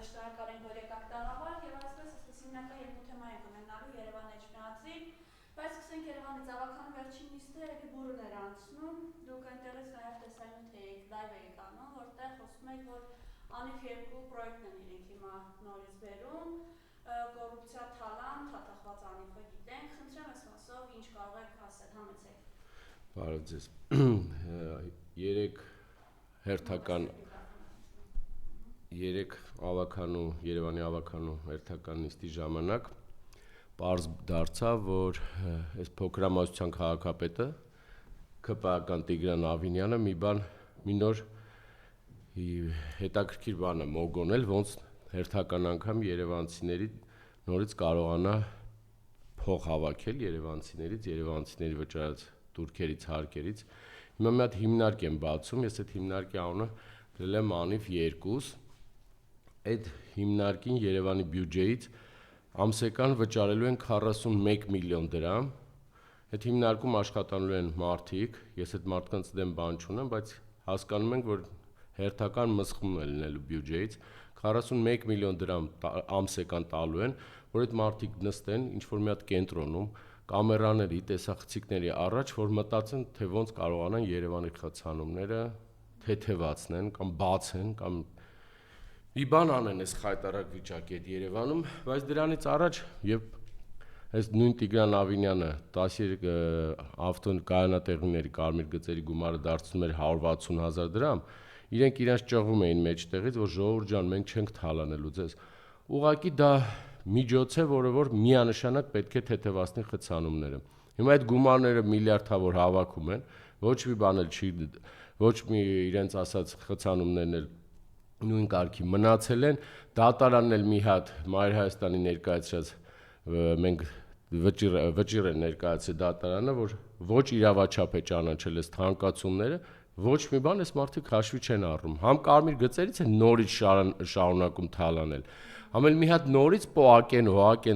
շնորհակալ ենք, որ եկաք տաղավար եւ այսպես հիմնական երկու թեմա ենք ունենալու Երևան Էջմիածի, բայց սկսենք Երևանից ավականու վերջին նիստը ելի բուրըն էր անցնում, դուք այնտեղից նաեւ տեսանյութ էիք, լայվ էիք անում, որտեղ խոսում եք, որ անիվ երկու պրոյեկտն են իրենք հիմա նորից բերում, կոռուպցիա թալան, թաթախված անիվը գիտենք, խնդրեմ այս մասով ինչ կարող եք ասել, համեցեք։ Բարև ձեզ։ Երեք հերթական Երևանի ավականու հերթական նիստի ժամանակ պարզ դարձավ, որ այս փոքրամասնության քաղաքապետը ԿՊԱ-ական Տիգրան Ավինյանը մի նոր հետաքրքիր բան է մոգոնել, ոնց հերթական անգամ երևանցիների նորից կարողանա փող հավաքել երևանցիների վճարած турքերից, հարկերից։ Հիմա մի հատ հիմնարկ եմ բացում, ես այդ հիմնարկի անունը դրել եմ անիվ 2, այդ հիմնարկին Երևանի բյուջեից ամսական վճարելու են 41 միլիոն դրամ, այդ հիմնարկում աշխատանելու են մարդիկ, ես այդ մարդկանց դեմ բան չունեմ, բայց հասկանում ենք, որ հերթական մսխում է լինելու բյուջեից, 41 միլիոն դրամ ամսական տալու են, որ այդ մարդիկ նստեն ինչ-որ մի հատ կենտրոնում, կամերաների, տեսախցիկների առաջ, որ մտածեն, թե ոնց կարողանան Երևանի խցանումները թեթևացնեն կամ բացեն, կամ մի բան անեն այս խայտարակ վիճակի հետ Երևանում, բայց դրանից առաջ, երբ այս նույն Տիգրան Ավինյանը 13 ավտոկայանատեղիների կարմիր գծերի գումարը դարձնում էր 160,000 դրամ, իրենք իրենց ճղում էին մեջտեղից, որ ժողովուրդ ջան, մենք չենք թալանելու ձեզ։ Ուղղակի դա միջոց է, որը որ միանշանակ պետք է թեթևացնի խցանումները։ Հիմա այդ գումարները միլիարդավոր հավաքում են, ոչ մի բան էլ չի, ոչ մի իրենց ասած խցանումներն էլ նույն կարգի մնացել են, դատարանն էլ մի հատ Մայր Հայաստանի ներկայացրած մենք վճիռ են ներկայացրել դատարանը, որ ոչ իրավաչափ է ճանաչել այս թանկացումները, ոչ մի բան այս մարդիկ հաշվի չեն առնում։ Համ կարմիր գծերից են նորից շարունակում թալանել, համ էլ մի հատ նորից պոակեն,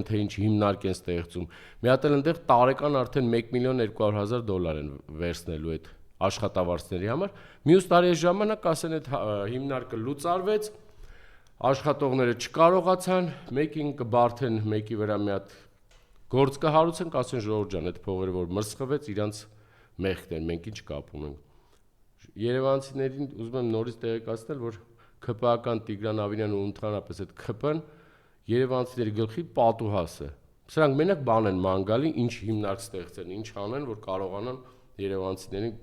թե ինչ հիմնարկ են ստեղծում։ Մի հատ էլ այնտեղ տարեկան արդեն 1,2 միլիոն են վերցնելու այդ աշխատավարձների համար։ Մյուս տարի այս ժամանակ ասեն այդ հիմնարկը լուծարվեց, աշխատողները չկարողացան, մեկին կբարթեն, մեկի վրա մի հատ գործ կհարուցեն, կասեն ժողովուրդ ջան, այդ փողերը որ մրսխվեց, իրանց մեղքն են, մենք ինչ կապ ունենք։ Երևանցիներին ուզում եմ նորից տեղեկացնել, որ ԿՊԱ-ական Տիգրան Ավինյանը ու ընդհանրապես այդ ԿՊ-ն երևանցիների գլխի պատուհաս է։ Սրանք մենակ բան են ման գալի, ինչ հիմնարկ ստեղծեն, ինչ անեն, որ կարողանան երևանցիներին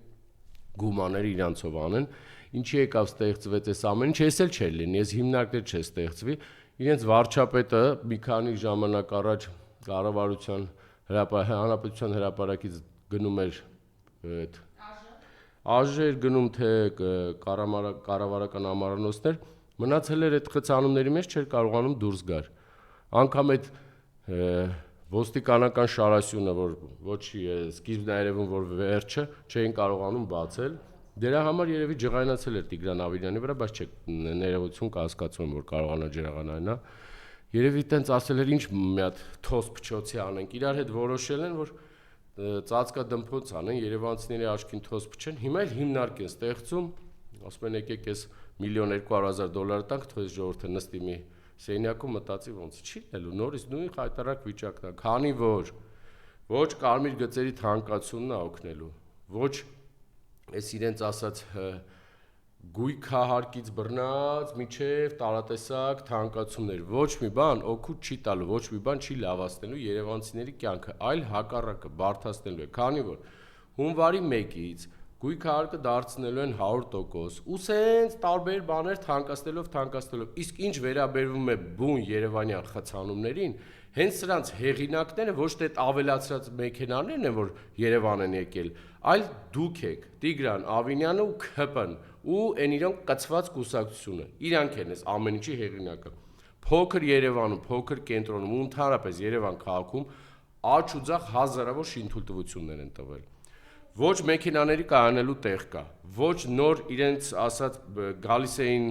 գումաները իրանցով անեն, ինչի եկավ ստեղծվեց այս ամեն ինչ, ես էլ չէր լինի, ես հիմնարկներ չստեղծվի, իրենց վարչապետը մի քանի ժամանակ առաջ կառավարության հանրապետության հրապարակից գնում էր այդ ԱԺ էր գնում, թե կառավարական ամառանոցներ, մնացել էր այդ խցանումների մեջ չէր կարողանում դուրս գար։ Անգամ այդ ոստիկանական շարասյունը, որ ոչ սկիզբն է երևում, որ վերջը չէին կարողանում բացել, դրա համար երևի ջղայնացել էր Տիգրան Ավինյանի վրա, բայց չէ, ներողություն կհասկացում եմ, որ կարողանա ջղայնանա։ Երևի տենց ասել էր, ինչ մի հատ թոս փչոցի անենք, իրար հետ որոշել են, որ ծածկա դմփոց անեն, երևանցիների աչքին թոս փչեն, հիմա էլ հիմնարկ են ստեղծում, ասում են եկեք այս $1,200,000 տանք, թող այս ժողովուրդը նստի մի սենյակում մտածի ոնց չի լինելու, նորից նույն խայտարակ վիճակն է, քանի որ ոչ կարմիր գծերի թանկացումն է օգնելու, ոչ այս իրենց ասած գույքահարկից բռնած միջև տարատեսակ թանկացումներ, ոչ մի բան օգուտ չի տալու, ոչ մի բան չի լավացնելու երևանցիների կյանքը, այլ հակառակը բարդացնելու է, քանի որ հունվարի 1-ից գույքահարկը դարձնելու են 100%, ու սենց տարբեր բաներ թանկացնելով, իսկ ինչ վերաբերվում է բուն երևանյան խցանումներին, հենց սրանց հեղինակները ոչ թե ավելացրած մեքենաներն են, որ Երևան են եկել, այլ դուք եք, Տիգրան Ավինյանը ու ԿՊ-ն, ու այն իրոք կցված կուսակցությունը, իրանք են այս ամեն ինչի հեղինակը։ Փոքր Երևանում, փոքր կենտրոնում ու ընդհանրապես Երևան քաղաքում աջ ու ձախ հազարավոր շինթույլտվություններ են տվել։ Ոչ մեքենաների կայանելու տեղ կա, ոչ նոր իրենց ասած գալիս էին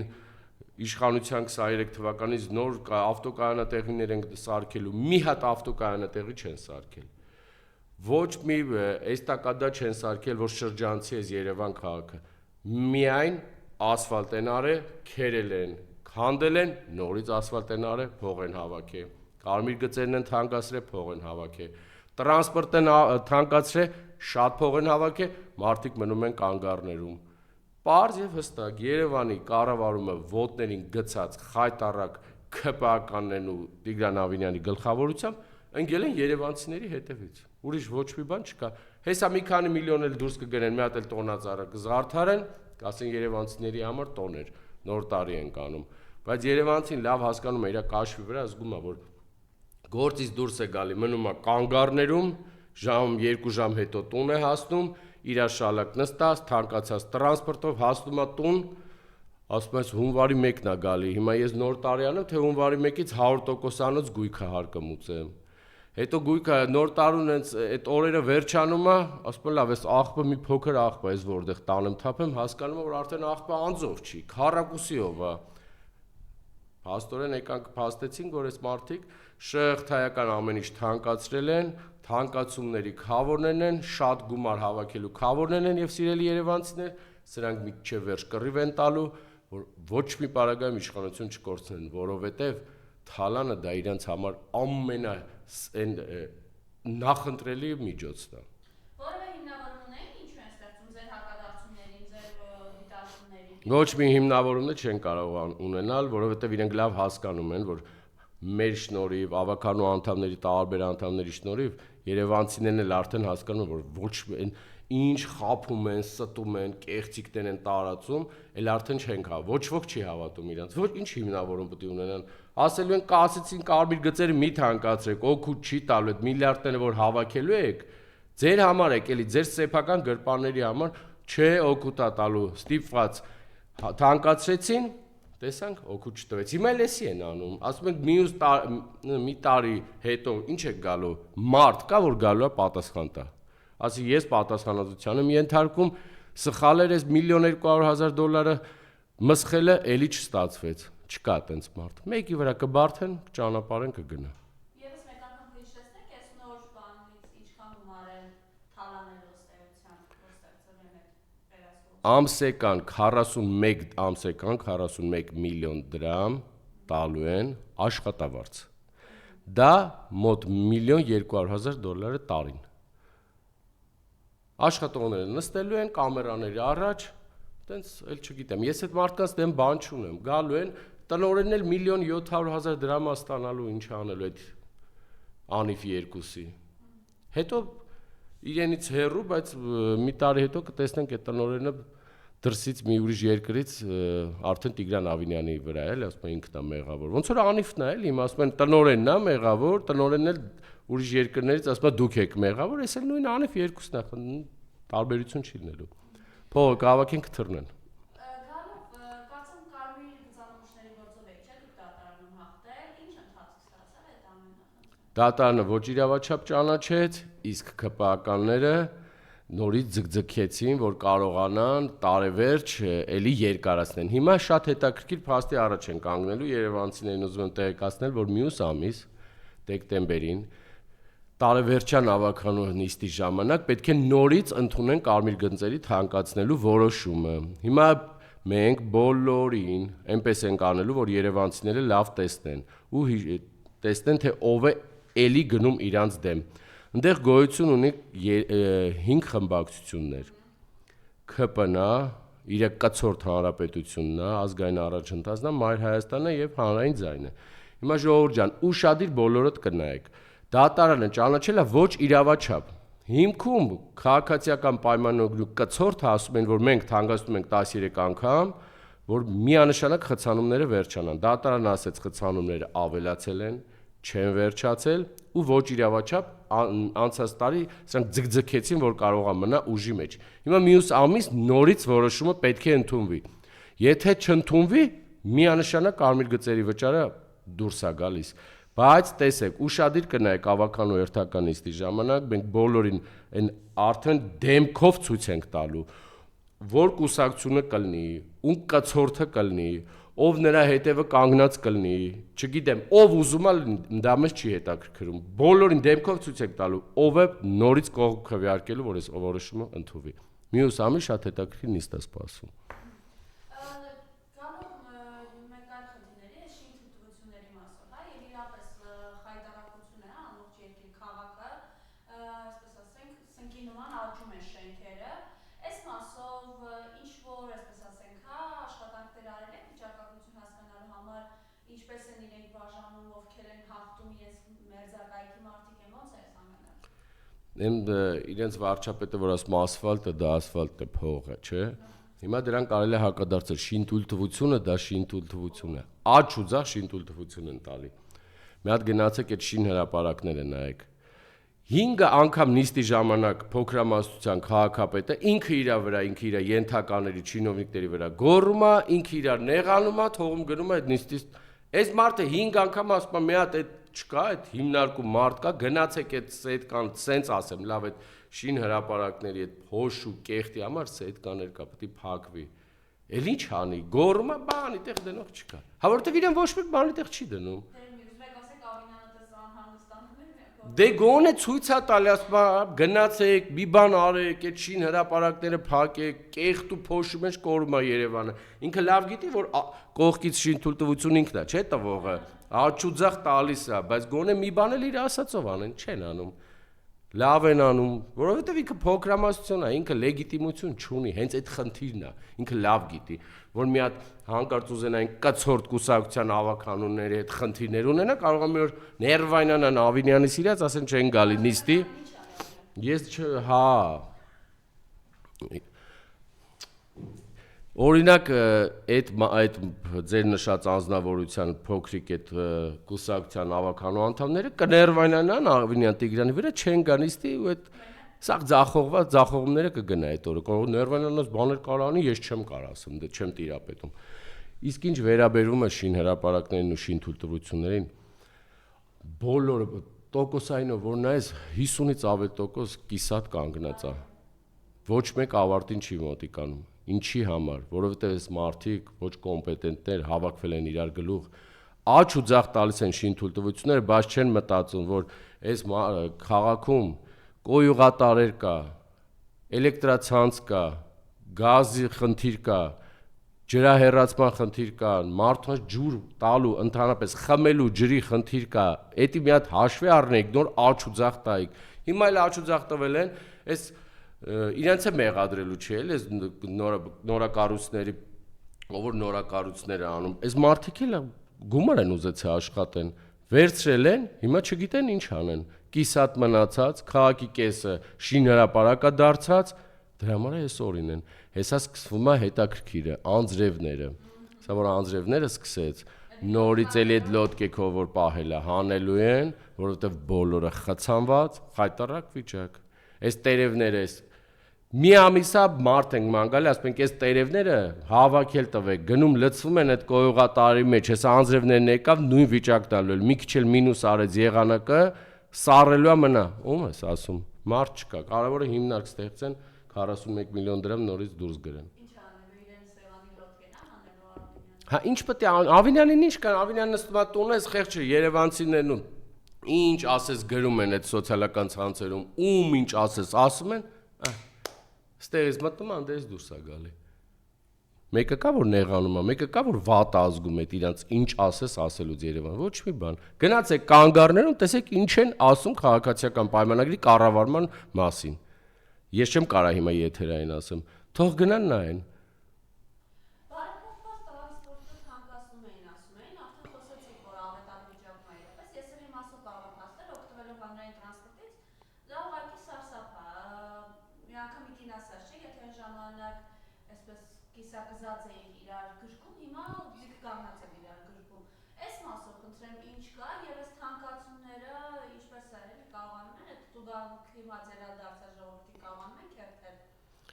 իշխանության 23 թվականից նոր ավտոկայանատեղիներ են սարքելու, մի հատ ավտոկայանատեղի չեն սարքել։ Ոչ մի էստակադա չեն սարքել, որ շրջանցի այս Երևան քաղաքը։ Միայն ասֆալտ են արել, քերել են Քանդել են, նորից ասֆալտ են արել, փող են հավաքել։ Կարմիր գծերն են թանկացրել, փող են հավաքել։ Տրանսպորտ են թանկացրել, շատ փող են հավաքել, մարդիկ մնում են կանգառներում։ Պարզ եւ հստակ Երևանի կառավարումը ոտներին գցած խայտարակ ՔՊԱ-կաններն ու Տիգրան Ավինյանի գլխավորությամբ ընկել են երևանցիների հետևից։ Ուրիշ ոչ մի բան չկա։ Հեսա մի քանի միլիոն էլ դուրս կգրեն, մի հատ էլ տոնածառը կզարդարեն, կասեն երևանցիների համար տոներ, նոր տարի են կանում։ Բայց երևանցին լավ հասկանում է իր կաշվի վրա, զգում է, որ գործից դուրս է գալի, մնում է կանգառներում, ժամ 2 ժամ հետո տուն է հասնում, իր շալակ նստած, թանկացած տրանսպորտով հասնում է տուն, ասում ես հունվարի 1-ն է գալի, հիմա ես նոր տարի անեմ, թե հունվարի 1-ից 100%-անոց գույքը հարկմուծեմ։ Հետո գույքը նոր տարուն այդ օրերը վերջանում է, ասում եմ լավ, այս աղբը մի փոքր աղբ է, այս որտեղ տանեմ թափեմ, հասկանում եմ, որ արդեն աղբը անձով չի, քառակուսիով է։ Փաստորեն եկանք փաստեցին, որ այս մարդիկ շղթայական ամեն ինչ թանկացրել են, թանկացումների քավորներն են, շատ գումար հավաքելու քավորներն են եւ սիրելի երևանցիներ, սրանք մինչև վերջ կռիվ են տալու, որ ոչ մի պարագայում իշխանություն չկորցնեն, որովհետեւ թալանը դա իրենց համար ամենա նախընտրելի միջոցն է։ Որևէ հիմնավորում ունեն ինչու են ստեղծում ձեր հակադարձություններին, ձեր դիտարկումներին։ Ոչ մի հիմնավորումներ չեն կարող ունենալ, որովհետեւ իրենք լավ հասկանում են, որ մեր շնորհիվ, ավականու անդամների, տարբեր անդամների շնորհիվ երևանցիներն էլ արդեն հասկանում են, որ ոչ ինչ խափում են, ստում են, կեղծիկներ են տարածում, էլ արդեն չեն հա, ոչ ոք չի հավատում իրանց։ Ոչ ինչ հիմնավորում պետք է ունենան։ Ասելու են կասեցին կարմիր գծերը մի թանկացրեք, օգուտ չի տալու այդ միլիարդները, որ հավաքելու եք, ձեր համար եք, էլի ձեր սեփական գրպանների համար չէ օգուտ տալու, ստիպված թանկացրեցին, տեսանք օգուտ չտվեց։ Հիմա էլ էսի են անում։ Ասում են մի տարի հետո ինչ է գալու, մարդ կա որ գալու է պատասխան տա։ Ասի ես պատասխանատվության եմ ենթարկում, սխալ էր այս $1,200,000 մսխելը, էլի չստացվեց։ Չկա այդպես մարդ։ Մեկի վրա կբարթեն, ճանապարհեն կգնա։ Եվս մեկ անգամ կհիշեցնեք, այս նոր բանից ինչքան գումար են թալանելու ստեղծության, որ ստեղծել են այդ վերահսկողությունը։ Ամսեկան 41 միլիոն դրամ տալու են աշխատավարձ։ Դա մոտ $1,200,000 տարին։ Աշխատողները նստելու են կամերաների առաջ, տենց էլ չգիտեմ, ես այդ մարդկանց դեմ բան չունեմ, գալու են, տնօրենն էլ $1,700,000 ստանալու ինչ անելու այդ անիվ երկուսի։ Հետո իրենից հեռու, բայց մի տարի հետո կտեսնենք այդ տնօրենը դրսից մի ուրիշ երկրից արդեն Տիգրան Ավինյանի վրա էլ ասում են ինքն է մեղավոր։ Ոնց որ անիվն է էլի, ասում են տնօրենն է մեղավոր, տնօրենն էլ ուրիշ երկրներից ասում է դուք եք մեղավոր, այս էլ նույն անիվ երկուսն է, տարբերություն չի լինելու։ Փողը կհավաքեն կթռնեն։ Գալով, կարծեմ կարմիր գծանմուշների գործով եք, չէ՞, դուք դատարանում հաղթել, ինչ ընթացք ստացել այդ ամենը։ Դատարանը ոչ իրավաչափ ճանաչեց, իսկ ԿՊԱ-կանները նորից ձգձգեցին, որ կարողանան տարեվերջ էլի երկարացնեն։ Հիմա շատ հետաքրքիր փաստի առաջ են կանգնելու երևանցիներին ուզում եմ տեղեկացնել, որ մյուս ամիս դեկտեմբերին տարեվերջյան ավականու նիստի ժամանակ պետք է նորից ընդունեն կարմիր գծերի թանկացնելու որոշումը։ Հիմա մենք բոլորին այնպես ենք անելու, որ երևանցիները լավ տեսնեն ու տեսնեն, թե ով է էլի գնում իրանց դեմ։ Այնտեղ գոյություն ունի 5 խմբակցություններ։ ՔՊՆ-ը, իր կցորդ հանրապետությունն է, ազգային առաջընթացն է, Մայր Հայաստանն է եւ հանրային ձայնը։ Հիմա ժողովուրդ ջան, ուշադիր բոլորդ կնայեք։ Դատարանը ճանաչել է ոչ իրավաչափ։ Հիմքում քաղաքացիական պայմանագրու կցորդը ասում են, որ մենք թանկացնում ենք 13 անգամ, որ միանշանակ խցանումները վերջանան։ Դատարանը ասեց խցանումները ավելացել են, չեն վերջացել ու ոչ իրավաչափ անցած տարի սրանք ձգձգեցին, որ կարող է մնա ուժի մեջ։ Հիմա մյուս ամիս նորից որոշումը պետք է ընդունվի։ Եթե չընդունվի, միանշանակ կարմիր գծերի վճարը դուրս է գալիս։ Բայց տեսեք, ուշադիր կնայեք ավականու հերթական նիստի ժամանակ, մենք բոլորին այն արդեն դեմքով ցույց ենք տալու, որ կուսակցությունը կլինի, ում կցորդը կլինի, ով նրա հետևը կանգնած կլինի, չգիտեմ, ով ուզում է դա մեզ չի հետաքրքրում։ Բոլորին դեմքով ցույց ենք տալու, ով է նորից կողմ քվեարկելու, որ այս որոշումը ընդունվի։ Մյուս ամիս շատ հետաքրքիր նիստ է սպասում։ Գալով մեկ այլ խնդիր արել եք վիճակագրություն հասկանալու համար, ինչպես են իրենք բաժանում, ովքեր են հաղթում, ես մերձակայքի մարդիկ եմ, ոնց է այս ամենը։ Իրենց վարչապետը, որ ասում ասֆալտը, դա ասֆալտը փողը, չէ։ Հիմա դրան կարելի է հակադարձել շինթույլտվությունը, դա շինթույլտվություն է։ Աճ ու ձախ շինթույլտվություն են տալի։ Մի հատ գնացեք այդ շինհրապարակները նայեք։ 5 անգամ նիստի ժամանակ փոքրամասնության քաղաքապետը ինքը իր վրա, ինքը իր ենթակաների, չինովնիկների վրա գոռում է, ինքը իր նեղանում է, թողում գնում է այդ նիստից։ Այս մարդը 5 անգամ ասում է, մի հատ այդ չկա, այդ հիմնարկում մարդ կա, գնացեք այդ կան, սենց ասեմ, լավ այդ շինհրապարակների այդ փոշ ու կեղտի համար այդ կաներ կա, պետք է փակվի։ Էլ ինչ անի, գոռում է, բանի տեղ դնող չկա։ Հա որտեվ իրեն ոչ մեկ բանի տեղ չի դնում։ Դե գոնե ցույց է տալի, ասում է, գնացեք, մի բան արեք, այդ շինհրապարակները փակեք, կեղտ ու փոշի մեջ կորում է Երևանը։ Ինքը լավ գիտի, որ կողքից շինթույլտվություն ինքն է, չէ՞ տվողը։ Աճ ու ձախ տալիս է, բայց գոնե մի բան էլ իր ասածով անեն, չեն անում։ Լավ են անում, որովհետև ինքը փոքրամասնություն է, ինքը լեգիտիմություն չունի, հենց այդ խնդիրն է, ինքը լավ գիտի, որ մի հատ հանկարծ ուզենային կցորդ կուսակցության ավականունների հետ խնդիրներ ունենա, կարող է մի օր ներվայնանան Ավինյանի սիրած, ասեն չեն գալի նիստի։ Ես հա օրինակ այդ ձեր նշած անձնավորության փոքրիկ այդ կուսակցության ավականու անդամները կներվայնանան Ավինյան Տիգրանի վրա, չեն գա նիստի ու այդ սա ձախողված ձախողումները կգնա այդ օրը, կարող ներվայնանած բաներ կարանի, ես չեմ կարող ասեմ, դե չեմ տիրապետում։ Իսկ ինչ վերաբերում է շինհրապարակներին ու շինթույլտվություններին, բոլորը տոկոսայինով որ նայես 50-ից ավել տոկոս կիսատ կանգնած է։ Ոչ մեկ ավարտին չի մոտիկանում։ Ինչի համար, որովհետև այս մարդիկ ոչ կոմպետենտներ հավաքվել են իրար գլուխ, աճ ու ձախ տալիս են շինթույլտվությունները, բայց չեն մտածում, որ այս քաղաքում կոյուղատարեր կա, էլեկտրացանց կա, գազի խնդիր կա, ջրահեռացման խնդիր կա, մարդկանց ջուր տալու, ընդհանրապես խմելու ջրի խնդիր կա, էդի մի հատ հաշվի առնեք, նոր աճ ու ձախ տայիք։ Հիմա էլ աճ ու ձախ տվել են, այս իրենց է մեղադրելու չի էլ այս նորակառույցների, ով որ նորակառույցներ է անում, այս մարդիկ էլ գումար են ուզեցել աշխատեն, վերցրել են, հիմա չգիտեն ինչ անեն, կիսատ մնացած, քաղաքի կեսը շինհրապարակ է դարձած, դրա համար այս օրին են, հեսա սկսվում է հետաքրքիրը, անձրևները, սա որ անձրևները սկսեց, նորից էլ այդ լոդկեքով որ պահել է, հանելու են, որովհետև բոլորը խցանված, խայտարակ վիճակ, այս տերևները, մի ամիսա մարդ ենք ման գալի, ասում ենք, այս տերևները հավաքել տվեք, գնում լցվում են այդ կոյուղատարի մեջ, այս անձրևներն եկավ, նույն վիճակն ալու էլ, մի քիչ էլ մինուս արեց եղանակը, սառելու է մնա, ում ես ասում, մարդ չկա, կարևորը հիմնարկ ստեղծեն, 41 միլիոն դրամ նորից դուրս գրեն։ Ինչ անելու իրեն Սևանի լոդկեն անելու Ավինյանը։ Հա ինչ պետք է Ավինյանին ինչ կան, Ավինյանն նստում է տունը, այս խեղճը երևանցիներն ու ինչ ասես գրում են այդ սոցիալական ցանցերում, ում ինչ ասես ասում են, ստեղից մտնում անդերից դուրս է գալի։ Մեկը կա որ նեղանում է, մեկը կա որ վատ ազգում է իրանց ինչ ասես ասելուց Երևան, ոչ մի բան։ Գնացեք կանգառներում, տեսեք ինչ են ասում քաղաքացիական պայմանագրի կառավարման մասին։ Ես չեմ կարող հիմա եթերային ասեմ, թող գնան նայեն։ Բարեփոխված տրանսպորտը թանկացնում էին, ասում էին, արդեն խոսեցիք, որ ավետարան վիճակում է այդպես, ես էլ իմ ասում կարող եմ հասնել, օգտվելով հանրային տրանսպորտից, դա ուղղակի սարսափ է։ Մի անգամ իկին ասած չէ, եթե այն ժամանակ այսպես կիսակզած էին իրար գրկում, հիմա ձիգ կանգնած են իրար գրկում։ Այս մասով խնդրեմ ինչ կա եւ այս թանկացումները ինչպես է, էլի կարողանում են այդ տուգանք հիմա ձերադարձած ժողովրդի կարողանում են քերթել։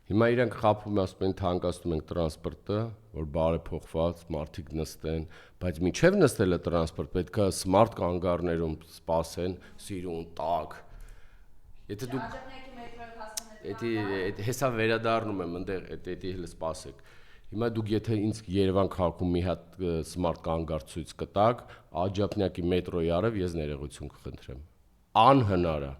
Հիմա իրանք խափում են, ասում են թանկացնում ենք տրանսպորտը, որ բարեփոխված մարդիկ նստեն, բայց մինչև նստելը տրանսպորտ պետք է սմարթ կանգառներում սպասեն, սիրուն, տակ։ Եթե դուք հեսա վերադառնում եմ այնտեղ, էդի հենց սպասեք։ Հիմա դուք եթե ինձ Երևան քաղաքում մի հատ սմարթ կանգառ ցույց կտաք, Աջափնյակի մետրոյի արև ես ներողություն կխնդրեմ։ Անհնար է։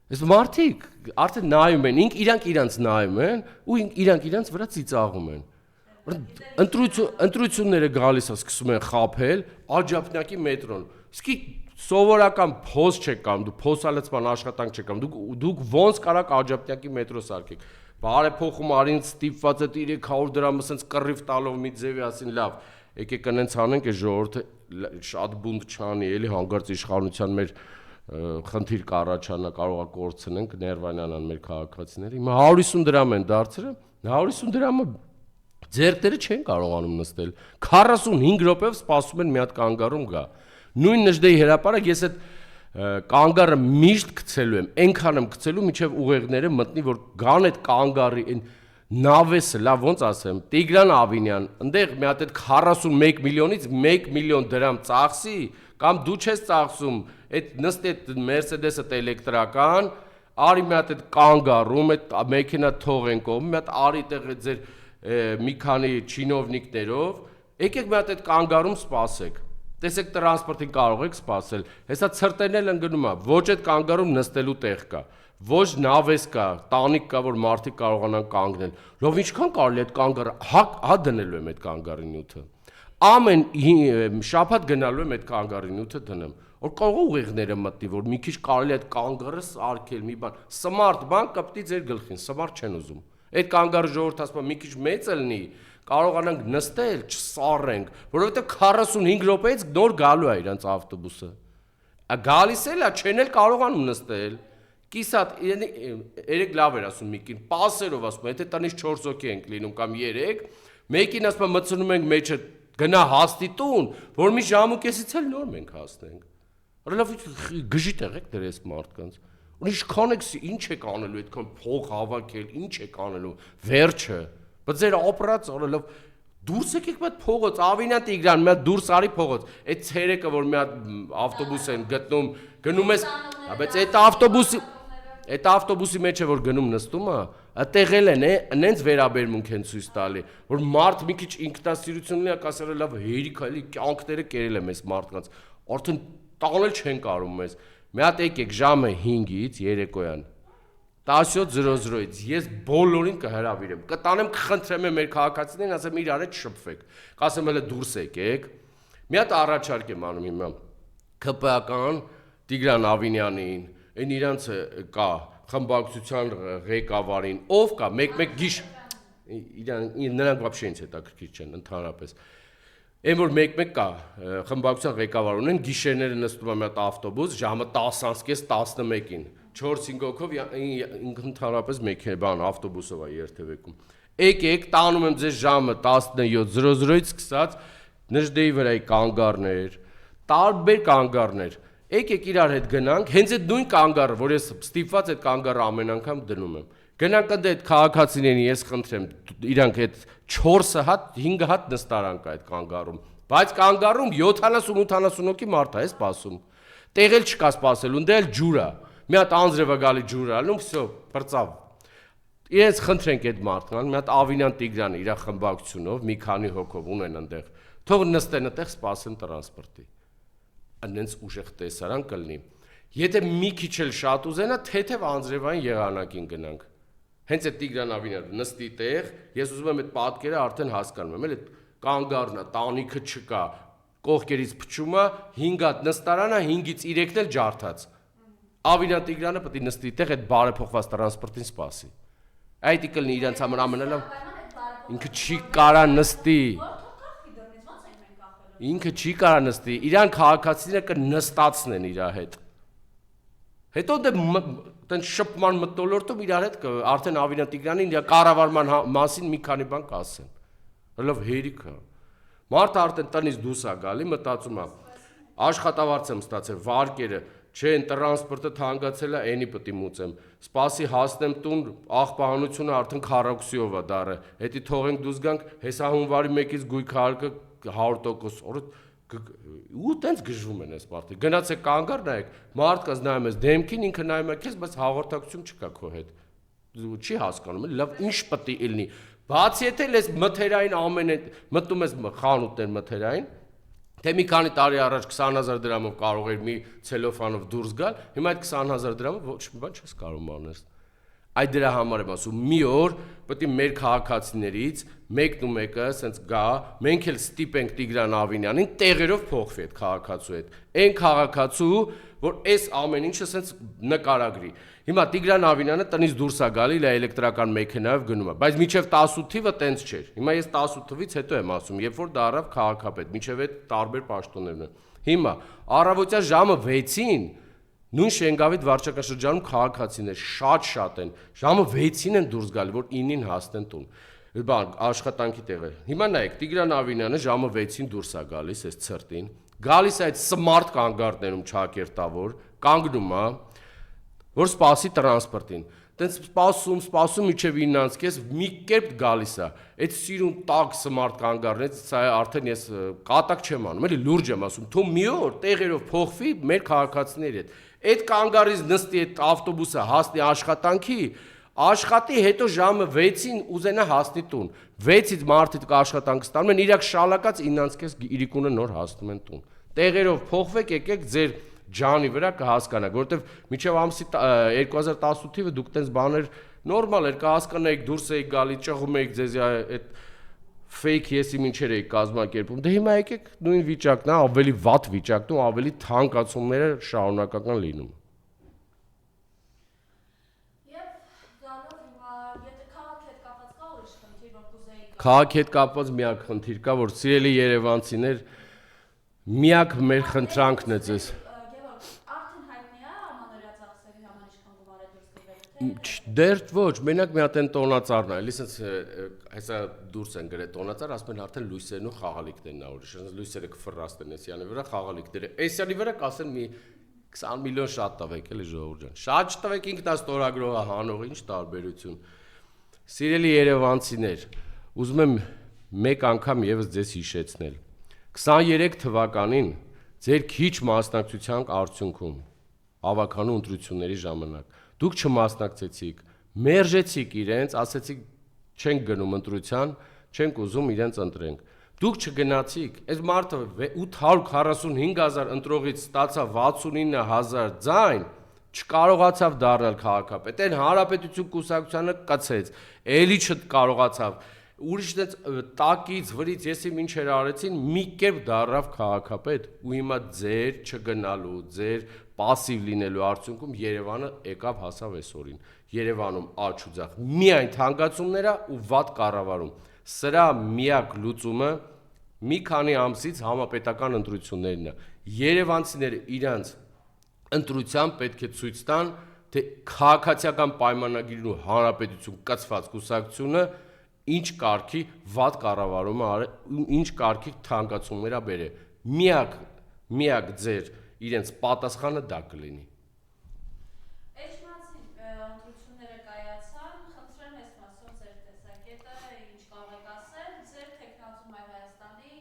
Այս մարդիկ արդեն նայում են, իրանք իրանց նայում են ու իրանք իրանց վրա ծիծաղում են։ Ընտրությունները գալիս է, սկսում են խաբել Աջափնյակի մետրոն։ Իսկ սովորական փոս չեք կամ դու փոսալցման աշխատանք չեք կամ դուք ոնց կարաք Աջափնյակի մետրո սարքեք։ Բարեփոխում արին ստիպված է 300 դրամը սենց կռիվ տալով մի ձևի ասին լավ, եկեք կնենց անենք, այս ժողովուրդը շատ բունտ չանի, էլի հանգարց իշխանության մեր խնդիր կառաջանա, կարող է կորցնենք, ներվանանան մեր քաղաքացիները։ Հիմա 150 դրամ են դարձրել, 150 դրամը ձերքները չեն կարողանում նստել։ 45 րոպեով սպասում են մի հատ կանգառում գա։ Նույն Նժդեի հրապարակ ես այդ կանգառը միշտ գցելու եմ, այնքան եմ գցելու, մինչև ուղեղները մտնի, որ գան այդ կանգառի այն նավեսը, լավ ոնց ասեմ, Տիգրան Ավինյան, այնտեղ մի հատ այդ 41 միլիոնից 1 միլիոն դրամ ծախսի, կամ դու չես ծախսում, այդ նստի այդ Mercedes-ը էլեկտրական, արի մի հատ այդ կանգառում, այդ մեքենա թողեն կողմ, մի հատ արի տեղ ձեր մի քանի չինովնիկներով, եկեք մի հատ այդ կանգառում սպասեք։ Տեսեք տրանսպորտին կարող եք սպասել, հեսա ցրտերն են գնում, ոչ այդ կանգառում նստելու տեղ կա, ոչ նավես կա, տանիք կա, որ մարդիկ կարողանան կանգնել։ Լավ ինչքան կարելի է այդ կանգառը հա դնելու եմ այդ կանգառի նյութը։ Ամեն շաբաթ գնալու եմ այդ կանգառի նյութը դնեմ։ Որ կարող ուղեղները մտնի, որ մի քիչ կարելի է այդ կանգառը սարքել, մի բան։ Սմարթ բան կպտի ձեր գլխին, սմարթ չեն ուզում։ Այդ կանգառը ժողովուրդ ասում մի քիչ մեծ լինի, կարողանանք նստել, չսառենք, որովհետև 45 րոպեից նոր գալու է իրանց ավտոբուսը։ Գալիս էլ է, չեն էլ կարողանում նստել։ Կիսատ, երեք լավ էր ասում միկին, պասերով ասում, եթե տնից 4 հոգի ենք լինում կամ 3, մեկին ասում մտցնում ենք մեջը, գնա հաստի տուն, որ մի ժամուկեսից էլ նոր մենք հասնենք։ Լավ գժի տեղեք դեր այս մարդկանց։ Ու ինչքան եք, ինչ եք անելու, այդքան փող հավաքել, ինչ եք անելու, վերջը։ Բայց ձեր ապրած, լավ դուրս եկեք մի հատ փողոց, Ավինյան Տիգրան, մի հատ դուրս արի փողոց։ Այդ ցերեկը որ մի հատ ավտոբուս են գտնում, գնում ես, բայց այդ ավտոբուսի մեջ է որ գնում նստում է, այդտեղել են, նենց վերաբերմունք են ցույց տալի, որ մարդ մի քիչ ինքնասիրություն ունի, ասել լավ հերիք էլի կյանքները կերել եմ այս մարդկանց, արդեն տանել չեն կարող մեզ։ Մի հատ եկեք ժամը 5-ից երեկոյան 17:00-ից ես բոլորին կհրավիրեմ, կտանեմ, կխնդրեմ մեր քաղաքացիներին, ասեմ իրար հետ շփվեք, կասեմ հələ դուրս եկեք, մի հատ առաջարկ եմ անում հիմա ԿՊԱ-կան Տիգրան Ավինյանին, այն իրանց կա խմբակցության ղեկավարին, ով կա, մեկ գիշ, նրանք вообще ինձ հետաքրքիր չեն, ընդհանրապես, այն որ մեկ կա խմբակցության ղեկավար ունեն, գիշերները նստում է մի հատ ավտոբուս, ժամը 10:30-11-ին 4-5 հոգով ընդհանրապես մեքենա ավտոբուսով է երթևեկում։ Եկեք, տանում եմ ձեզ ժամը 17:00-ից սկսած Նժդեի վրայի կանգառներ, տարբեր կանգառներ։ Եկեք իրար հետ գնանք, հենց այդ նույն կանգառը, որ ես ստիպված այդ կանգառը ամեն անգամ դնում եմ։ Գնանք այդ քաղաքացիներին ես խնդրեմ, իրանք այդ 4 հատ, 5 հատ նստարան կա այդ կանգառում։ Բայց կանգառում 70-80 հոգի մարդ է սպասում։ Տեղել չկա սպասելու, դե էլ ջուր է։ Մի հատ անձրև է գալի ջուր ալնում, վсё, բրծավ։ Իրենց խնդրենք այդ մարդկանց, մի հատ Ավինյան Տիգրանը իր խմբակցությունով մի քանի հոգով ունեն այնտեղ։ Թող նստեն այդտեղ սպասեն տրանսպորտի։ Այնց ուժեղ տեսարան կլինի։ Եթե մի քիչ էլ շատ ուզենա, թեթև անձրևային եղանակին գնանք։ Հենց այդ Տիգրան Ավինյանը նստի տեղ, ես ուզում եմ այդ պատկերը արդեն հասկանում եմ, էլ այդ կանգառն է, տանիքը չկա, կողքերից փչում է, 5 հատ նստարան է, 5-ից 3-ն էլ ջարդած։ Ավինյան Տիգրանը պետք է նստի տեղ այդ բարեփոխված տրանսպորտին սպասի։ Այդ կլինի իրանց համար ամենալավ։ Ինքը չի կարա նստի։ Ինքը չի կարա նստի, իրան քաղաքացիները կնստացնեն իր հետ։ Հետո դե շփման մթնոլորտում իր հետ արդեն Ավինյան Տիգրանին իր կառավարման մասին մի քանի բան կասեն։ Լավ հերիք է։ Մարդը արդեն տնից դուրս է գալի, մտածում է, աշխատավարձ եմ ստացել, վարկերը, չէ, տրանսպորտը թանկացել է, էնի պետք է մուծեմ։ Սպասի հասնեմ տուն, աղբահանությունը արդեն քառակուսիով է դարը։ Հետի թողենք դուրս գանք, հեսա հունվարի 1-ից գույքը հարկը 100%, ու տենց գժվում են այս մարդիկ։ Գնացեք կանգառ նայեք, մարդկաց նայում ես դեմքին, ինքը նայում է քեզ, բայց հաղորդակցություն չկա քո հետ։ Չի հասկանում, լավ ինչ պետք է լինի։ Բացի եթե ես մթերային ամեն մտնում ես խանութներ մթերային, թե մի քանի տարի առաջ 20,000 դրամով կարող էր մի ցելոֆանով դուրս գալ, հիմա այդ 20,000 դրամով ոչ մի բան չես կարող անել։ Այդ դրա համար եմ ասում, մի օր պետք է մեր քաղաքացիներից մեկն ու մեկը ասենց գա, մենք էլ ստիպենք Տիգրան Ավինյանին տեղերով փոխվի այդ քաղաքացու հետ։ Այն քաղաքացու, որ այս ամեն ինչը ասենց նկարագրի։ Հիմա Տիգրան Ավինյանը տնից դուրս է գալի, իր էլեկտրական մեքենայով գնում է, բայց մինչև 10 թիվը տենց չէր։ Հիմա ես 10 թվից հետո եմ ասում, երբ որ դարավ քաղաքապետ, մինչև այդ տարբեր պաշտոններն են։ Հիմա առավոտյան ժամը 6-ին նույն Շենգավիթ վարչական շրջանում քաղաքացիներ շատ են։ Ժամը 6-ին են դուրս գալի, որ 9-ին հասնեն տուն։ Բան աշխատանքի տեղը։ Հիմա նայեք, Տիգրան Ավինյանը ժամը 6-ին դուրս է գալիս, այս ցրտին, գալիս է այդ սմարթ կանգառներում ճակերտավոր, կանգնում է, որ սպասի տրանսպորտին։ Տենց սպասում միջև 9:30 մի կերպ գալիս է։ Այդ սիրուն տակ սմարթ կանգառներից սա արդեն ես կատակ չեմ անում, էլի լուրջ եմ ասում, թող մի օր տեղերով փոխվի մեր քաղաքացիների հետ։ Այդ կանգառից նստի այդ ավտոբուսը հասնի աշխատանքի, աշխատի, հետո ժամը 6-ին ուզենա հասնի տուն։ 6-ից մարդիկ աշխատանք ստանում են, իրաք շալակած 9:30 իրիկունը նոր հասնում են տուն։ Տեղերով փոխվեք, եկեք ձեր ջանի վրա կհասկանաք, որովհետև միջև ամսի 2018 թիվը դուք տենց բաներ նորմալ էր, կհասկանայիք, դուրս էիք գալի, ճղում էիք ձեզ այդ fake եսի ինչեր էիք կազմակերպում։ Դե հիմա եկեք նույն վիճակն է, ավելի վատ վիճակն ու ավելի թանկացումները շարունակական լինում։ Եվ գալով հիմա եթե քաղաքի հետ կապված կա ուրիշ խնդիր, որ կուզեիք։ Քաղաքի հետ կապված միակ խնդիր կա, որ սիրելի երևանցիներ, միակ մեր խնդրանքն է ձեզ։ Արդեն հայտնի է ամանորյա ծախսերի համար ինչքան գումար է դուրս գալու։ Դեռ ոչ, մենակ մի հատ են տոնածառն է, էլի sense հեսա դուրս են գրել տոնածառ, ասում են արդեն լույսերն ու խաղալիքներն ա ուրիշ, լույսերը կֆռաստեն էսյանի վրա, խաղալիքները։ Էսյանի վրա կասեն մի 20 միլիոն շատ տվեք, էլի ժողովուրդ ջան։ Շատ չտվեք, ինքն է ստորագրողը հանող, ինչ տարբերություն։ Սիրելի երևանցիներ, ուզում եմ մեկ անգամ եւս ձեզ հիշեցնել։ 23 թվականին ձեր քիչ մասնակցության արդյունքում ավականու ընտրությունների ժամանակ դուք չմասնակցեցիք, մերժեցիք իրենց, ասեցիք չենք գնում ընտրության, չենք ուզում իրենց ընտրենք։ Դուք չգնացիք, այս մարդը 845,000 ընտրողից ստացավ 69,000 ձայն, չկարողացավ դառնալ քաղաքապետ, այն հանրապետություն կուսակցությանը կցեց, էլի չկարողացավ, ուրիշ տակից, վրից, եսի մինչեր արեցին, մի կերպ դառավ քաղաքապետ ու հիմա ձեր չգնալու, ձեր պասիվ լինելու արդյունքում Երևանը եկավ հասավ այսօրին։ Երևանում աճ ու ձախ, միայն թանկացումներ ու վատ կառավարում։ Սրա միակ լուծումը մի քանի ամսից համապետական ընտրություններն է։ Երևանցիները իրանց ընտրությամբ պետք է ցույց տան, թե քաղաքացիական պայմանագիրն ու հանրապետություն կցված կուսակցությունը ինչ կարգի վատ կառավարում է արել, ինչ կարգի թանկացումներ է բերել։ Միակ ձեր իրենց պատասխանը դա կլինի։ Էջմացին ընտրությունները կայացան, խնդրեմ ես մասով ձեր տեսակետը, ինչ կարող եք ասել, ձեր թեկնածու Հայ Հայաստանի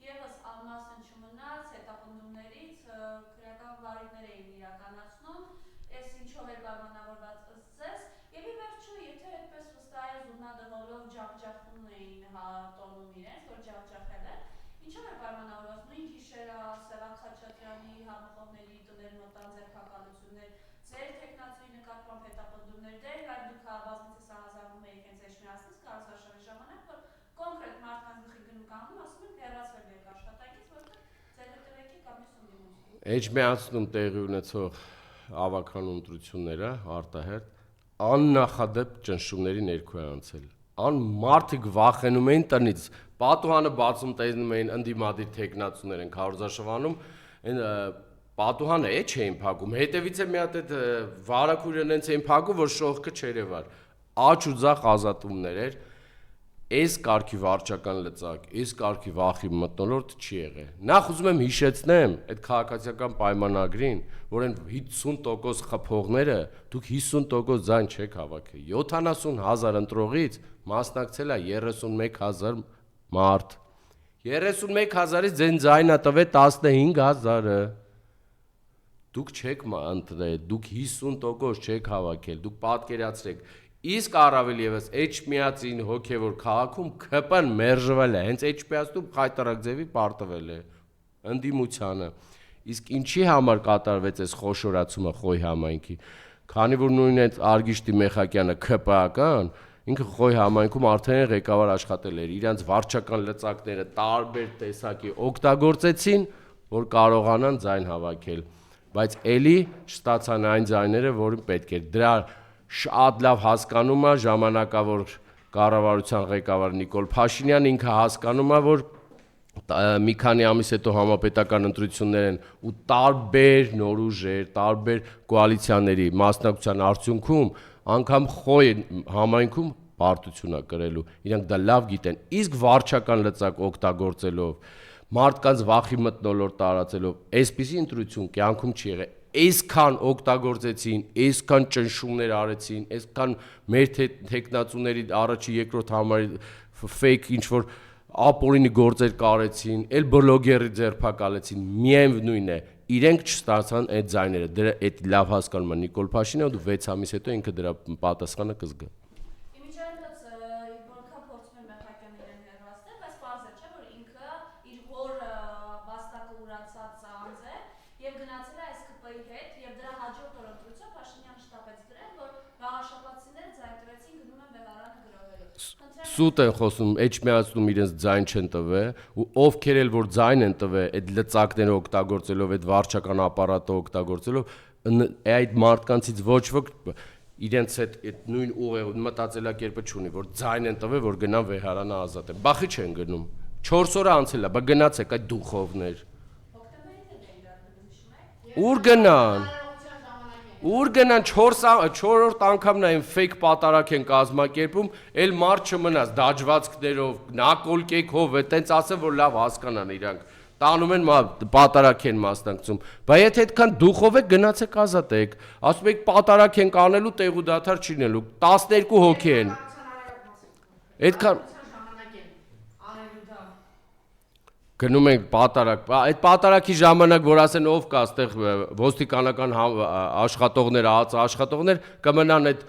եւս անմասն չմնաց հետապնդումներից քրեական վարիներ էին իրականացնում, այս ինչով է պայմանավորված ըստ ձեզ, եւ ի վերջո եթե այդպես վստահ է զուռնադղոլով ջախջախում էին տոնում իրենց, որ ջախջախել են, ինչով է պայմանավորված նույն գիշերը Սևակ Խաչատրյանի համախոհների տներ մտան ձերբակալություններ, ձեր թեկնածուի նկատմամբ հետապնդումներ, դեր այլ դուք բազմիցս հանձնվում եք հենց Էջմիածնից կառուցաշարի ժամանակ, որ կոնկրետ մարդկանց գլխի գնում կանգնում, ասում են հեռացվել եք աշխատանքից, որտեղ ձեր հետևեկի կամ մյուս ընդդիմություն։ Էջմիածնում տեղի ունեցող ավականու ընտրությունները արտահերթ աննախադեպ ճնշումների ներքո է անցել։ Մարդիկ վախենում էին տնից, պատուհանը բացում տեսնում էին ընդդիմադիր թեկնածուներ են քարոզաշվանում, այն պատուհանը չէին փակում, հետևից է մի հատ այդ վարակուրը նենց էին փակում, որ շողքը չերևար։ Աճ ու ձախ ազատումներ էր, այս կարգի վարչական լծակ, այս կարգի վախի մթնոլորտ չի եղել։ Նախ ուզում եմ հիշեցնեմ այդ քաղաքացիական պայմանագրին, որ այն 50% խփողները դուք 50% ձայն չեք հավաքել։ 70,000 ընտրողից մասնակցել է 31,000 մարդ։ 31,000-ից ձեն ձայնը տվել 15,000-ը։ Դուք չեք ընտրել, դուք 50% չեք հավաքել, դուք պատկերացրեք։ Իսկ առավել եւս Էջմիածին հոգևոր քաղաքում ԿՊ-ն մերժվել է, հենց Էջմիածնում խայտարակ ձևի պարտվել է ընդդիմությանը։ Իսկ ինչի համար կատարվեց այս խոշորացումը Խոյ համայնքի։ Քանի որ նույն այդ Արգիշտի Մեխակյանը ԿՊԱ-կան, ինքը Խոյ համայնքում արդեն ղեկավար աշխատել էր, իրանց վարչական լծակները տարբեր տեսակի օգտագործեցին, որ կարողանան ձայն հավաքել, բայց էլի չստացան այն ձայները, որին պետք էր։ Դրա շատ լավ հասկանում է ժամանակավոր կառավարության ղեկավար Նիկոլ Փաշինյանը, ինքը հասկանում է, որ մի քանի ամիս հետո համապետական ընտրություններ են ու տարբեր նոր ուժեր, տարբեր կոալիցիաների մասնակցության արդյունքում անգամ Խոյ համայնքում պարտություն է կրելու, իրանք դա լավ գիտեն, իսկ վարչական լծակ օգտագործելով, մարդկանց վախի մթնոլորտ տարածելով, այսպիսի ընտրություն կյանքում չի եղել, այսքան օգտագործեցին, այսքան ճնշումներ արեցին, այսքան մեր թեկնածուների առաջի երկրորդ համարի ֆեյք ինչ-որ ապօրինի գործեր կարեցին, էլ բլոգերի ձերբակալեցին, միևնույն է, իրենք չստացան այդ ձայները, դրա այդ լավ հասկանում է Նիկոլ Փաշինյանը, ու 6 ամիս հետո ինքը դրա պատասխանը կզգա։ Իմիջիայլոց որքան փորձում են Մեխակյանը իրեն հեռացնել, բայց պարզ է, չէ, որ ինքը իր հոր վաստակը ուրացած անձ է եւ գնացել է այս ԿՊ-ի հետ եւ դրա հաջորդ օր ընտրության Փաշինյանը շտապեց դրել, որ վաղաշաբաթցիները ձայն տվեցին գնում են Բելարանը գրողելու։ Սուտ են խոսում, էջմիածնում իրենց ձայն չեն տվել, ու ովքեր էլ որ ձայն են տվել, այդ լծակները օգտագործելով, այդ վարչական ապարատը օգտագործելով, այդ մարդկանցից ոչ ոք իրենց այդ նույն ուղեղը մտածելակերպը չունի, որ ձայն են տվել, որ գնան Վեհարանը ազատեն։ Բախի չեն գնում։ 4 օր անցել է, բա գնացեք այդ դուխովներ։ Ուր գնան։ Ուր գնան 4-րդ անգամն այն ֆեյք պատարակ են կազմակերպում, էլ մարդ չմնաց դաջվածքներով, նակոլկեքով, այտենց ասեն, որ լավ հասկանան իրանք։ Տանում են պատարակ են մասնակցում։ Բայց եթե այդքան դուխով եք գնացեք ազատեք, ասում եք պատարակ են կանելու տեղ ու դադար չի լինելու, 12 հոգի են։ Այդքան գնում ենք պատարակ, այդ պատարակի ժամանակ, որ ասեն ով կա այդտեղ ոստիկանական աշխատողներ, աշխատողներ, կմնան այդ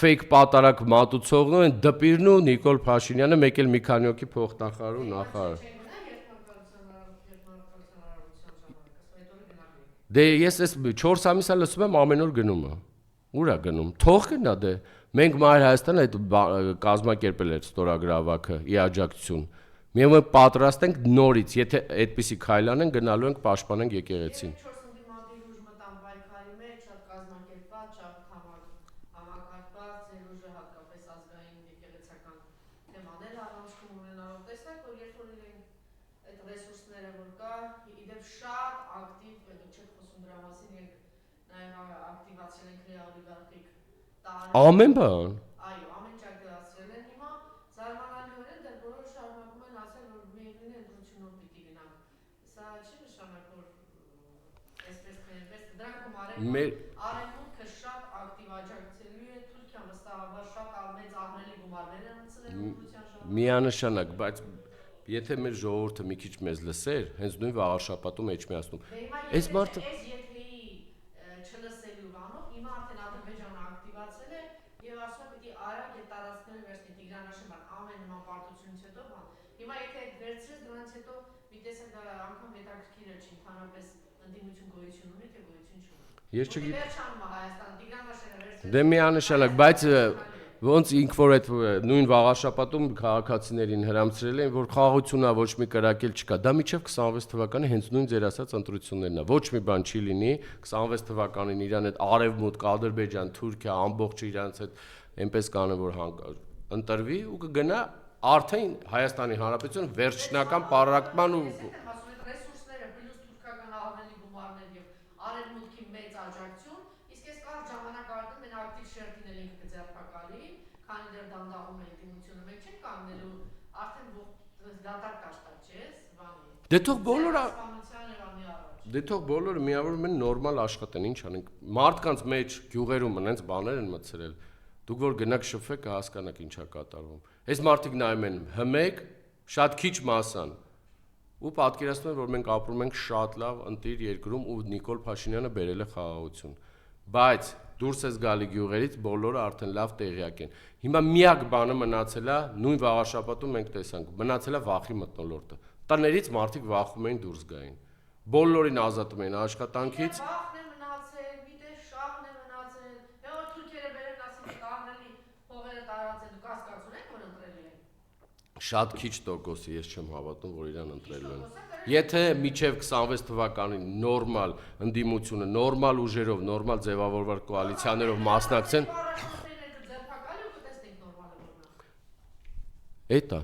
ֆեյք պատարակ մատուցողն են դպիրն ու Նիկոլ Փաշինյանը, մեկ էլ մի քանի հոգի փոխնախարար ու նախարար։ Դե ես այս 4 ամիս լսում եմ ամեն օր գնում է։ Ուր է գնում։ Թող գնա դե։ Մենք Մայր Հայաստան այդ կազմակերպել էր ստորագրավակը՝ ի աջակցություն։ Մենք պատրաստ ենք նորից, եթե այդպիսի քայլ անեն, գնալու ենք պաշտպանենք եկեղեցին։ Ամեն բան։ Այո, ամեն ինչ ակտիվացրել են հիմա, զարմանալիորեն դեռ բոլորը շարունակում են ասել, որ միևնույն ընտրությունով պիտի գնանք։ Սա չի նշանակում, որ այսպես թե այնպես, դրանք արևմուտքը շատ ակտիվ աջակցելու է Թուրքիան, վստահաբար շատ մեծ ահռելի գումարներ են մտցրել ընտրության ժամանակ։ Միանշանակ, բայց եթե մեր ժողովուրդը մի քիչ մեզ լսեր, հենց նույն վաղաշաբաթում էջմիածնում։ Այս մարդը Դե միանշանակ, բայց ոնց ինք որ այդ նույն վաղաշաբաթում քաղաքացիներին հրամցրել են, որ խաղաղությունա ոչ մի կրակել չկա, դա մինչև 26 թվականի հենց նույն ձեր ասած ընտրություններն է, ոչ մի բան չի լինի, 26 թվականին իրան այդ արևմուտք, Ադրբեջան, Թուրքիա, ամբողջ իրանց այդ այնպես կանեն, որ ընտրվի ու կգնա արդեն Հայաստանի Հանրապետություն վերջնական պարակտման ու Դե թող բոլորը միավորվում են նորմալ աշխատեն, ինչ անենք։ Մարդկանց մեջ գյուղերում այնց բաներ են մտցրել։ Դուք որ գնաք շփվեք կհասկանաք ինչա կատարվում։ Այս մարդիկ նայում են հմեկ, շատ քիչ մասան ու պատկերացնում են, որ մենք ապրում ենք շատ լավ ընտիր երկրում ու Նիկոլ Փաշինյանը բերել է խաղաղություն։ Բայց դուրս ես գալի գյուղերից բոլորը արդեն լավ տեղյակ են։ Հիմա միակ բանը մնացել է, նույն վաղաշաբաթում մենք տեսանք, մնացել է վախի մթնոլորտը։ Տներից մարդիկ վախում էին դուրս գային։ Բոլորին ազատում էին աշխատանքից։ Վախն է մնացել, մի տեղ շահն է մնացել, Շատ քիչ տոկոսի ես չեմ հավատում, որ իրան ընտրելու են։ Եթե միջև 26 թվականին նորմալ ընդդիմությունը, նորմալ ուժերով, նորմալ ձևավորված կոալիցիաներով մասնակցեն, Էտա,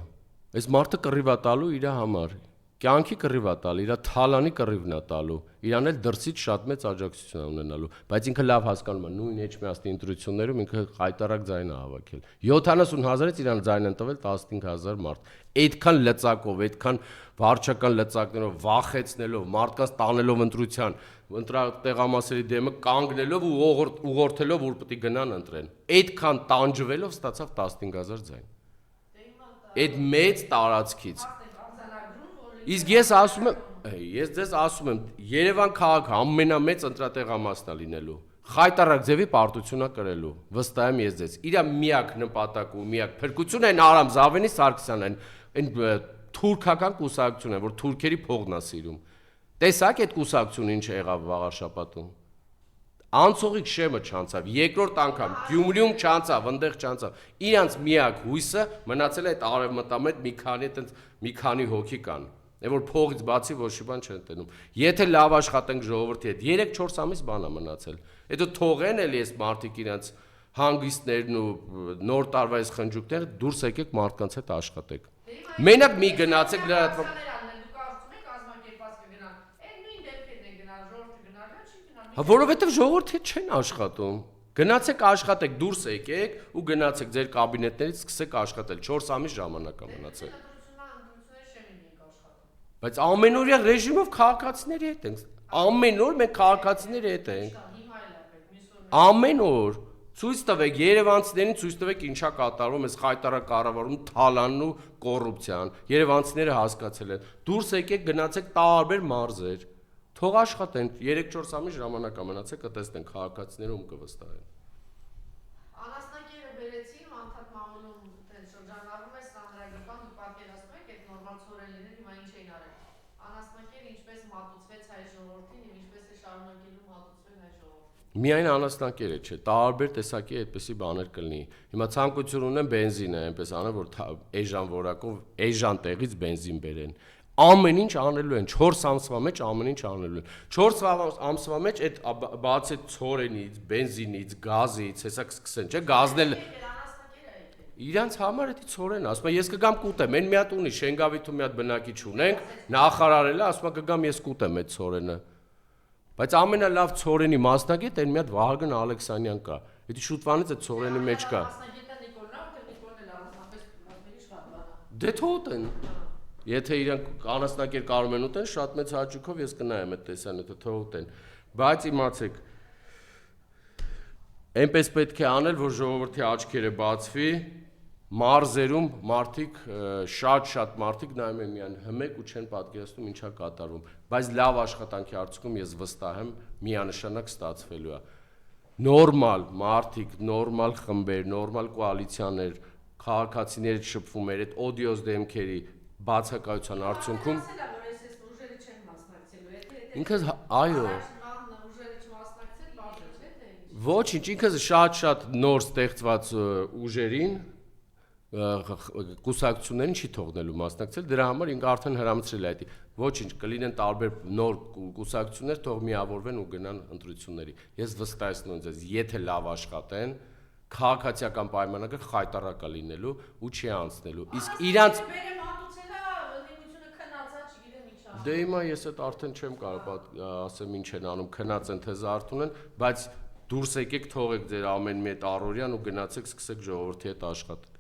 այս մարդը կռիվա տալու իր համար, կյանքի կռիվա տալու, իր թալանի կռիվն է տալու, իրան էլ դրսից շատ մեծ աջակցություն ունենալու, բայց ինքը լավ հասկանում է, նույն Էջմիածնի ընտրություններում ինքը հայտարարակ ձայն է հավաքել։ 70,000-ից իրան ձայն են տվել 15,000 մարդ։ Այդքան լծակով, այդքան վարչական լծակներով, վախեցնելով, մարդկանց տանելով ընտրության, տեղամասերի դեմը կանգնելով ու ուղղորդելով, որ պետք է գնան ընտրեն։ Այդքան տանջվելով ստացավ 15,000 ձայն։ Այդ մեծ տարածքից։ Իսկ ես ձեզ ասում եմ, Երևան քաղաքը ամենամեծ ընտրատեղամասն է լինելու։ Խայտարակ ձևի պարտությունա կրելու, վստահ եմ ես ձեզ։ Իրա միակ նպատակը ու միակ փրկությունը այն Արամ Զավենի Սարգսյանն այն թուրքական կուսակցությունն է, որ թուրքերի փողն է սիրում։ Տեսակ այդ կուսակցությունը ինչ եղավ վաղ շաբաթում։ Անցողիկ շեմը չանցավ, երկրորդ անգամ Գյումրիում չանցավ, այնտեղ չանցավ։ Իրանց միակ հույսը մնացել է այդ արևմտամետ մի քանի հոգի կան, որ փողից բացի ոչ մի բան չեն տենում։ Եթե լավ աշխատենք ժողովրդի հետ, 3-4 ամիս բան է մնացել։ Հետո թողեն էլի այս մարդիկ իրանց հանգիստներն ու նոր տարվա այս խնջուկները դուրս եկեք մարդկանց հետ աշխատեք։ Մենակ մի գնացեք լրատվական Որովհետև ժողովրդի չեն աշխատում։ Գնացեք աշխատեք, դուրս եկեք ու գնացեք ձեր կաբինետներից սկսեք աշխատել, 4 ամիս ժամանակ է մնացել։ Բայց ամենօրյա ռեժիմով քաղաքացիների հետ ենք։ Ամեն օր մենք քաղաքացիների հետ ենք։ Ամեն օր ցույց տվեք երևանցիներին, ցույց տվեք ինչա կատարվում այս խայտարակ կառավարում թալանն ու կոռուպցիան։ Երևանցիները հասկացել են։ Դուրս եկեք գնացեք տարբեր մարզեր։ Թող աշխատեն 3-4 ամիս ժամանակ ամենացեք կտեսնեն քաղաքացիները ում կվստահեն։ Անասնակերը բերեցին, անդադ մամուլում շրջանառվում է սանդրագրական ու պատկերացնում եք այդ նորմալ ծորեն լինել հիմա ինչ էին արել։ Անասնակերը ինչպես մատուցվեց հայ ժողովրդին եւ ինչպես է շարունակելու մատուցվել հայ ժողովրդին։ Միայն անասնակերը չէ, տարբեր տեսակի այդպիսի բաներ կլինի։ Հիմա ցանկություն ունեն բենզինը այնպես անել, որ էժան որակով, էժան տեղից բենզին բերեն։ Ամեն ինչ անելու են 4 ամսվա մեջ ամեն ինչ անելու են 4 ամսվա մեջ այդ բացի ցորենից, բենզինից, գազից, հեսա կսկսեն, չէ՞, գազնել իրանց համար էդի ցորեն, ասում եմ ես կգամ կուտեմ, այն մի հատ ունի Շենգավիթում մի հատ բնակիչ ունենք, նախարարել է, ասում եմ կգամ ես կուտեմ այդ ցորենը։ Բայց ամենալավ ցորենի մասնագետ այն մի հատ Վահագն Ալեքսանյան կա։ Էդի շուտվանից այդ ցորենի մեջ կա։ Դե թողեն Եթե իրանք անասնակեր կարող են ուտեն, շատ մեծ հաճույքով ես կնայեմ այդ տեսանյութը, թող ուտեն։ Բայց իմացեք, այնպես պետք է անել, որ ժողովրդի աչքերը բացվի, մարզերում մարդիկ, շատ մարդիկ նայում են միայն հմեկ ու չեն պատկերացնում ինչա կատարվում։ Բայց լավ աշխատանքի արդյունքում ես վստահ եմ միանշանակ ստացվելու է։ Նորմալ մարդիկ, նորմալ խմբեր, նորմալ կոալիցիաներ, քաղաքացիներից շփվում էր այդ օդիոս դեմքերի բացակայության արդյունքում ինքս այո ոչինչ ինքս շատ նոր ստեղծված ուժերին կուսակցություններին չի թողնելու մասնակցել դրա համար ինքը արդեն հրամցրել է այդ ոչինչ կլինեն տարբեր նոր կուսակցություններ թող միավորվեն ու գնան ընտրությունների ես վստահեցնում եմ ձեզ եթե լավ աշխատեն քաղաքացիական պայմանագիր խայտարակ է լինելու ու չի անցնելու իսկ իրանց Դե հիմա ես այդ արդեն չեմ կարող ասեմ ինչ են անում, քնած են թե զարթուն են, բայց դուրս եկեք թողեք ձեր ամեն մի այդ առօրյան ու գնացեք սկսեք ժողովրդի հետ աշխատել։